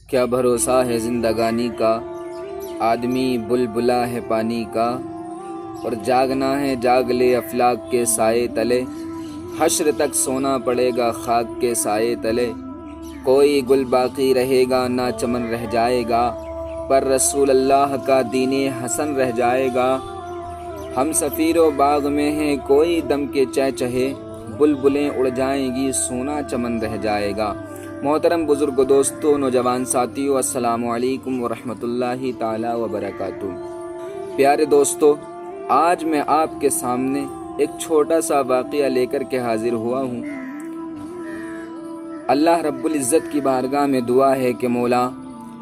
کیا بھروسہ ہے زندگانی کا، آدمی بلبلا ہے پانی کا، اور جاگنا ہے جاگ لے افلاک کے سائے تلے، حشر تک سونا پڑے گا خاک کے سائے تلے، کوئی گل باقی رہے گا نہ چمن رہ جائے گا، پر رسول اللہ کا دین حسن رہ جائے گا، ہم سفیر و باغ میں ہیں کوئی دم کے چہچہے، بلبلیں اڑ جائیں گی سونا چمن رہ جائے گا۔ محترم بزرگ دوستو، نوجوان ساتھیو، السلام علیکم ورحمۃ اللہ تعالی وبرکاتہ۔ پیارے دوستو، آج میں آپ کے سامنے ایک چھوٹا سا واقعہ لے کر کے حاضر ہوا ہوں۔ اللہ رب العزت کی بارگاہ میں دعا ہے کہ مولا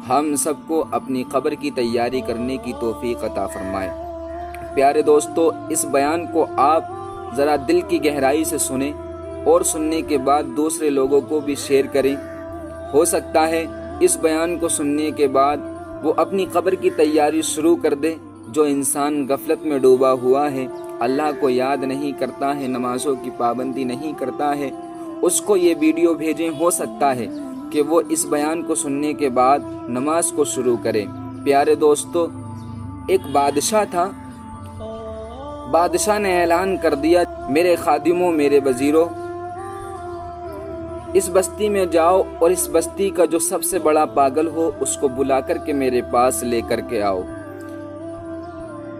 ہم سب کو اپنی قبر کی تیاری کرنے کی توفیق عطا فرمائے۔ پیارے دوستو، اس بیان کو آپ ذرا دل کی گہرائی سے سنیں اور سننے کے بعد دوسرے لوگوں کو بھی شیئر کریں۔ ہو سکتا ہے اس بیان کو سننے کے بعد وہ اپنی قبر کی تیاری شروع کر دے۔ جو انسان غفلت میں ڈوبا ہوا ہے، اللہ کو یاد نہیں کرتا ہے، نمازوں کی پابندی نہیں کرتا ہے، اس کو یہ ویڈیو بھیجیں۔ ہو سکتا ہے کہ وہ اس بیان کو سننے کے بعد نماز کو شروع کرے۔ پیارے دوستو، ایک بادشاہ تھا۔ بادشاہ نے اعلان کر دیا، میرے خادموں، میرے وزیروں، اس بستی میں جاؤ اور اس بستی کا جو سب سے بڑا پاگل ہو اس کو بلا کر کے میرے پاس لے کر کے آؤ۔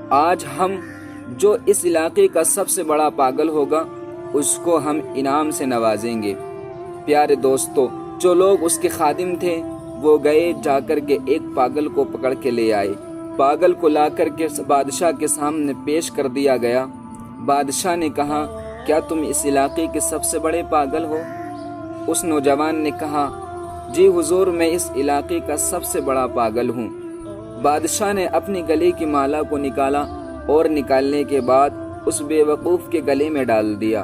آج ہم جو اس علاقے کا سب سے بڑا پاگل ہوگا اس کو ہم انعام سے نوازیں گے۔ پیارے دوستو، جو لوگ اس کے خادم تھے وہ گئے، جا کر کے ایک پاگل کو پکڑ کے لے آئے۔ پاگل کو لا کر کے بادشاہ کے سامنے پیش کر دیا گیا۔ بادشاہ نے کہا، کیا تم اس علاقے کے سب سے بڑے پاگل ہو؟ اس نوجوان نے کہا، جی حضور، میں اس علاقے کا سب سے بڑا پاگل ہوں۔ بادشاہ نے اپنی گلے کی مالا کو نکالا اور نکالنے کے بعد اس بے وقوف کے گلے میں ڈال دیا۔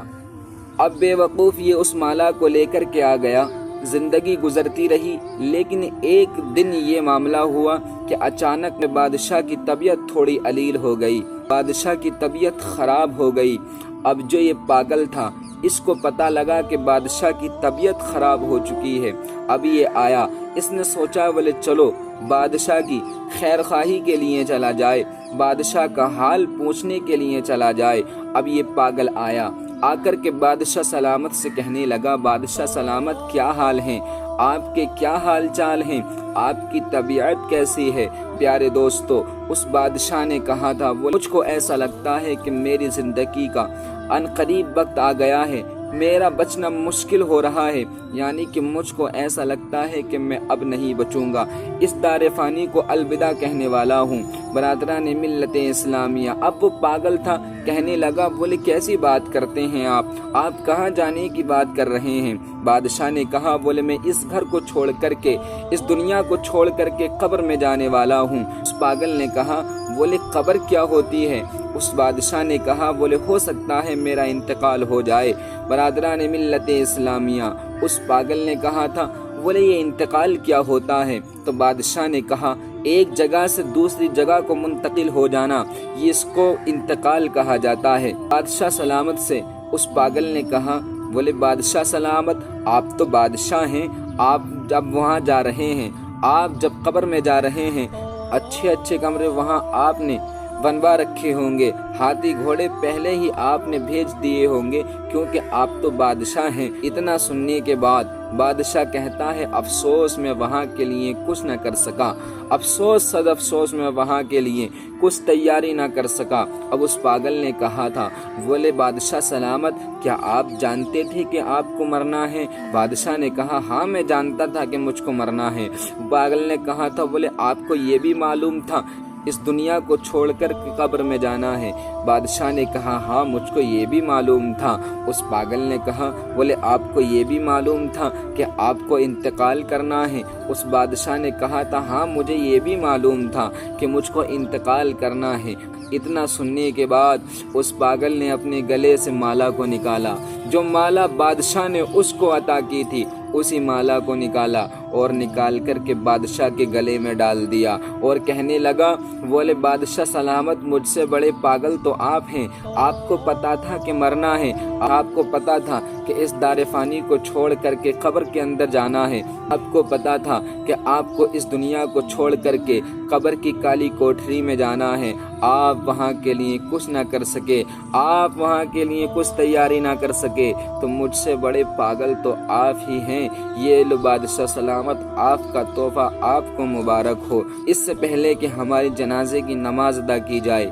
اب بے وقوف یہ اس مالا کو لے کر کے آ گیا۔ زندگی گزرتی رہی، لیکن ایک دن یہ معاملہ ہوا کہ اچانک میں بادشاہ کی طبیعت تھوڑی علیل ہو گئی، بادشاہ کی طبیعت خراب ہو گئی۔ اب جو یہ پاگل تھا اس کو پتہ لگا کہ بادشاہ کی طبیعت خراب ہو چکی ہے۔ اب یہ آیا، اس نے سوچا بولے چلو بادشاہ کی خیر خواہی کے لیے چلا جائے، بادشاہ کا حال پوچھنے کے لیے چلا جائے۔ اب یہ پاگل آیا، آ کر کے بادشاہ سلامت سے کہنے لگا، بادشاہ سلامت، کیا حال ہیں آپ کے، کیا حال چال ہیں، آپ کی طبیعت کیسی ہے؟ پیارے دوستو، اس بادشاہ نے کہا تھا، مجھ کو ایسا لگتا ہے کہ میری زندگی کا ان قریب وقت آ گیا ہے، میرا بچنا مشکل ہو رہا ہے، یعنی کہ مجھ کو ایسا لگتا ہے کہ میں اب نہیں بچوں گا، اس دار فانی کو الوداع کہنے والا ہوں۔ برادران ملت اسلامیہ، اب وہ پاگل تھا، کہنے لگا، بولے کیسی بات کرتے ہیں آپ کہاں جانے کی بات کر رہے ہیں؟ بادشاہ نے کہا، بولے میں اس گھر کو چھوڑ کر کے، اس دنیا کو چھوڑ کر کے قبر میں جانے والا ہوں۔ اس پاگل نے کہا، بولے قبر کیا ہوتی ہے؟ اس بادشاہ نے کہا، بولے ہو سکتا ہے میرا انتقال ہو جائے۔ برادران ملت اسلامیہ، اس پاگل نے کہا تھا، بولے یہ انتقال کیا ہوتا ہے؟ تو بادشاہ نے کہا، ایک جگہ سے دوسری جگہ کو منتقل ہو جانا، یہ اس کو انتقال کہا جاتا ہے۔ بادشاہ سلامت سے اس پاگل نے کہا، بولے بادشاہ سلامت، آپ تو بادشاہ ہیں، آپ جب وہاں جا رہے ہیں، آپ جب قبر میں جا رہے ہیں، اچھے اچھے کمرے وہاں آپ نے بنوا رکھے ہوں گے، ہاتھی گھوڑے پہلے ہی آپ نے بھیج دیے ہوں گے، کیونکہ آپ تو بادشاہ ہیں۔ اتنا سننے کے بعد بادشاہ کہتا ہے، افسوس میں وہاں کے لیے کچھ نہ کر سکا، افسوس صد افسوس میں وہاں کے لیے کچھ تیاری نہ کر سکا۔ اب اس پاگل نے کہا تھا، بولے بادشاہ سلامت، کیا آپ جانتے تھے کہ آپ کو مرنا ہے؟ بادشاہ نے کہا، ہاں میں جانتا تھا کہ مجھ کو مرنا ہے۔ پاگل نے کہا تھا، بولے آپ کو یہ بھی معلوم تھا اس دنیا کو چھوڑ کر قبر میں جانا ہے؟ بادشاہ نے کہا، ہاں مجھ کو یہ بھی معلوم تھا۔ اس پاگل نے کہا، بولے آپ کو یہ بھی معلوم تھا کہ آپ کو انتقال کرنا ہے؟ اس بادشاہ نے کہا تھا، ہاں مجھے یہ بھی معلوم تھا کہ مجھ کو انتقال کرنا ہے۔ اتنا سننے کے بعد اس پاگل نے اپنے گلے سے مالا کو نکالا، جو مالا بادشاہ نے اس کو عطا کی تھی، اسی مالا کو نکالا اور نکال کر کے بادشاہ کے گلے میں ڈال دیا اور کہنے لگا، بولے بادشاہ سلامت، مجھ سے بڑے پاگل تو آپ ہیں، آپ کو پتا تھا کہ مرنا ہے، آپ کو پتا تھا کہ اس دار فانی کو چھوڑ کر کے قبر کے اندر جانا ہے، آپ کو پتا تھا کہ آپ کو اس دنیا کو چھوڑ کر کے قبر کی کالی کوٹھری میں جانا ہے، آپ وہاں کے لیے کچھ نہ کر سکے، آپ وہاں کے لیے کچھ تیاری نہ کر سکے، تو مجھ سے بڑے پاگل تو آپ ہی ہیں، یہ لو بادشاہ سلامت، آپ کا تحفہ آپ کو مبارک ہو۔ اس سے پہلے کہ ہماری جنازے کی نماز ادا کی جائے،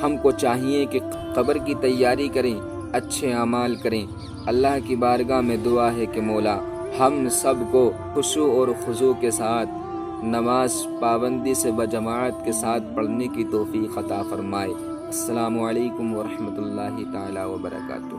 ہم کو چاہیے کہ قبر کی تیاری کریں، اچھے اعمال کریں۔ اللہ کی بارگاہ میں دعا ہے کہ مولا ہم سب کو خشوع اور خضوع کے ساتھ نماز پابندی سے بجماعت کے ساتھ پڑھنے کی توفیق عطا فرمائے۔ السلام علیکم ورحمۃ اللہ تعالی وبرکاتہ۔